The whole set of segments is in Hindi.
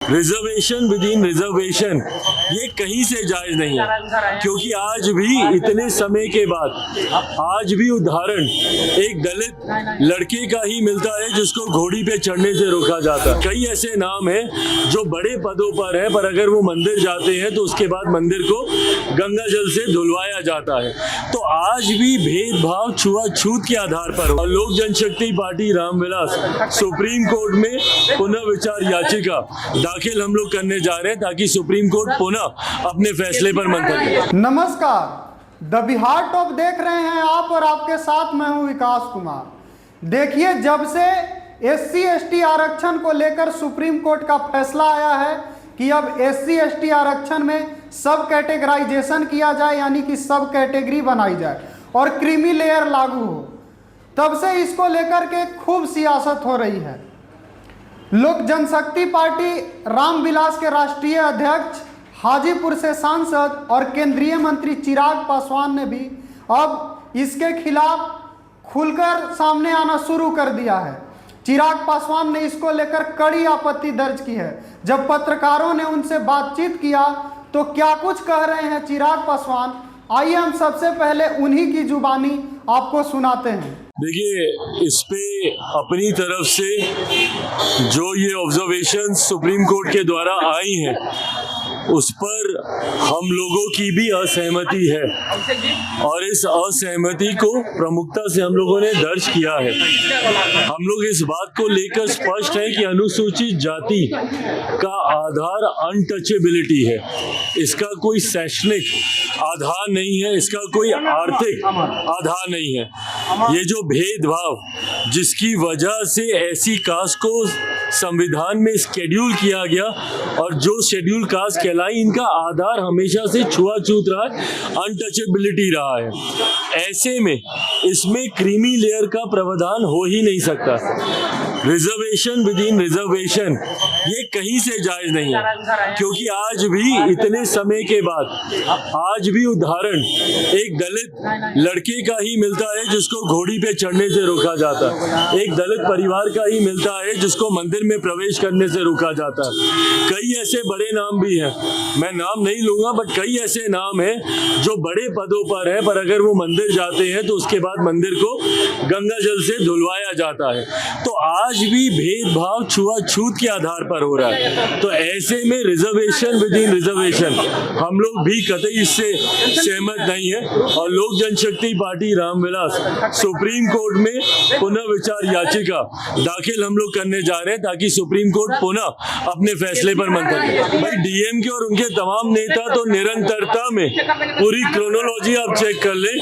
रिजर्वेशन विद इन रिजर्वेशन ये कहीं से जायज नहीं है, क्योंकि आज भी इतने समय के बाद आज भी उदाहरण एक दलित लड़के का ही मिलता है जिसको घोड़ी पे चढ़ने से रोका जाता है। कई ऐसे नाम हैं जो बड़े पदों पर है, पर अगर वो मंदिर जाते हैं तो उसके बाद मंदिर को गंगा जल से धुलवाया जाता है। तो आज भी भेदभाव छुआछूत के आधार पर हो। लोक जनशक्ति पार्टी रामविलास सुप्रीम कोर्ट में पुनः विचार याचिका दाखिल हम लोग करने जा रहे हैं ताकि सुप्रीम कोर्ट पुनः अपने फैसले पर मंथन करे। नमस्कार, द बिहार टॉप देख रहे हैं आप और आपके साथ मैं हूं विकास कुमार। देखिए, जब से SC/ST आरक्षण को लेकर सुप्रीम कोर्ट का फैसला आया है कि अब SC/ST आरक्षण में सब कैटेगराइजेशन किया जाए, यानी कि सब कैटेगरी बनाई जाए और क्रीमी लेयर लागू हो, तब से इसको लेकर के खूब सियासत हो रही है। लोक जनशक्ति पार्टी रामविलास के राष्ट्रीय अध्यक्ष, हाजीपुर से सांसद और केंद्रीय मंत्री चिराग पासवान ने भी अब इसके खिलाफ खुलकर सामने आना शुरू कर दिया है। चिराग पासवान ने इसको लेकर कड़ी आपत्ति दर्ज की है। जब पत्रकारों ने उनसे बातचीत किया तो क्या कुछ कह रहे हैं चिराग पासवान, आइए हम सबसे पहले उन्हीं की जुबानी आपको सुनाते हैं। देखिए, इस पे अपनी तरफ से जो ये ऑब्जर्वेशन सुप्रीम कोर्ट के द्वारा आई हैं उस पर हम लोगों की भी असहमति है और इस असहमति को प्रमुखता से हम लोगों ने दर्ज किया है। हम लोग इस बात को लेकर स्पष्ट है कि अनुसूचित जाति का आधार अनटचेबिलिटी है, इसका कोई शैक्षणिक आधार नहीं है, इसका कोई आर्थिक आधार नहीं है। ये जो भेदभाव जिसकी वजह से ऐसी कास्ट को संविधान में शेड्यूल किया गया और जो शेड्यूल कास्ट कहलाई, इनका आधार हमेशा से छुआछूत रहा है, अनटचेबिलिटी रहा है। ऐसे में इसमें क्रीमी लेयर का प्रावधान हो ही नहीं सकता। रिजर्वेशन विद इन रिजर्वेशन ये कहीं से जायज नहीं है, क्योंकि आज भी इतने समय के बाद आज भी उदाहरण एक दलित लड़के का ही मिलता है जिसको घोड़ी पे चढ़ने से रोका जाता है, एक दलित परिवार का ही मिलता है जिसको मंदिर में प्रवेश करने से रोका जाता है। कई ऐसे बड़े नाम भी हैं, मैं नाम नहीं लूंगा, बट कई ऐसे नाम हैं जो बड़े पदों पर है, पर अगर वो मंदिर जाते हैं तो उसके बाद मंदिर को गंगा जल से धुलवाया जाता है। तो आज भी भेदभाव छुआछूत के आधार पर हो रहा है। तो ऐसे में रिजर्वेशन विद इन रिजर्वेशन हम लोग भी कतई इससे सहमत नहीं है और लोक जनशक्ति पार्टी रामविलास सुप्रीम कोर्ट में पुनः विचार याचिका दाखिल हम लोग करने जा रहे हैं ताकि सुप्रीम कोर्ट पुनः अपने फैसले पर मंथन करे। भाई, DMK और उनके तमाम नेता तो निरंतरता में, पूरी क्रोनोलॉजी आप चेक कर ले,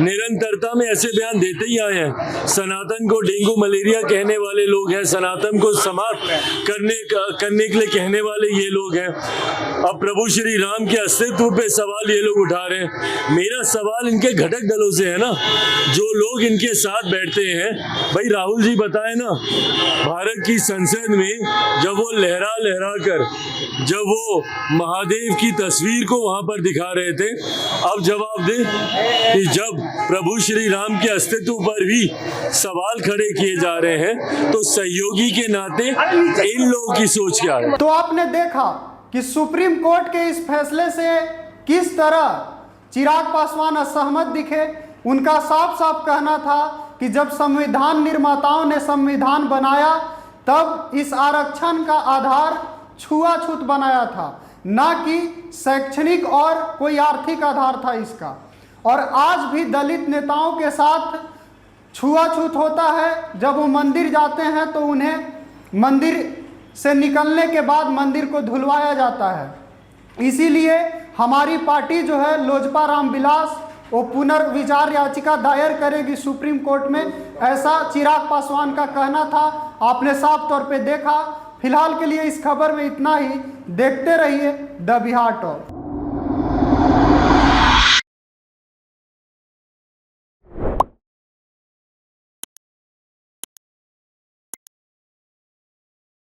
निरंतरता में ऐसे बयान देते ही आए हैं। सनातन को डेंगू मलेरिया कहने वाले लोग हैं, सनातन को समाप्त करने के लिए कहने वाले ये लोग हैं। अब प्रभु श्री राम के अस्तित्व पे सवाल ये लोग उठा रहे हैं। मेरा सवाल इनके घटक दलों से है ना, जो लोग इनके साथ बैठते हैं। भाई, राहुल जी बताए ना, भारत की संसद में जब वो लहरा कर जब वो महादेव की तस्वीर को वहां पर दिखा रहे थे, अब जवाब दे कि जब प्रभु श्री राम के अस्तित्व पर भी सवाल खड़े किए जा रहे हैं तो सहयोगी के नाते इन लोगों की सोच क्या है। तो आपने देखा कि सुप्रीम कोर्ट के इस फैसले से किस तरह चिराग पासवान असहमत दिखे। उनका साफ साफ कहना था कि जब संविधान निर्माताओं ने संविधान बनाया तब इस आरक्षण का आधार छुआछूत बनाया था, ना कि शैक्षणिक और कोई आर्थिक आधार था इसका। और आज भी दलित नेताओं के साथ छुआछूत होता है। जब वो मंदिर जाते हैं तो उन्हें मंदिर से निकलने के बाद मंदिर को धुलवाया जाता है। इसीलिए हमारी पार्टी जो है लोजपा रामविलास वो पुनर्विचार याचिका दायर करेगी सुप्रीम कोर्ट में, ऐसा चिराग पासवान का कहना था। आपने साफ तौर पे देखा। फिलहाल के लिए इस खबर में इतना ही। देखते रहिए द बिहार टॉप।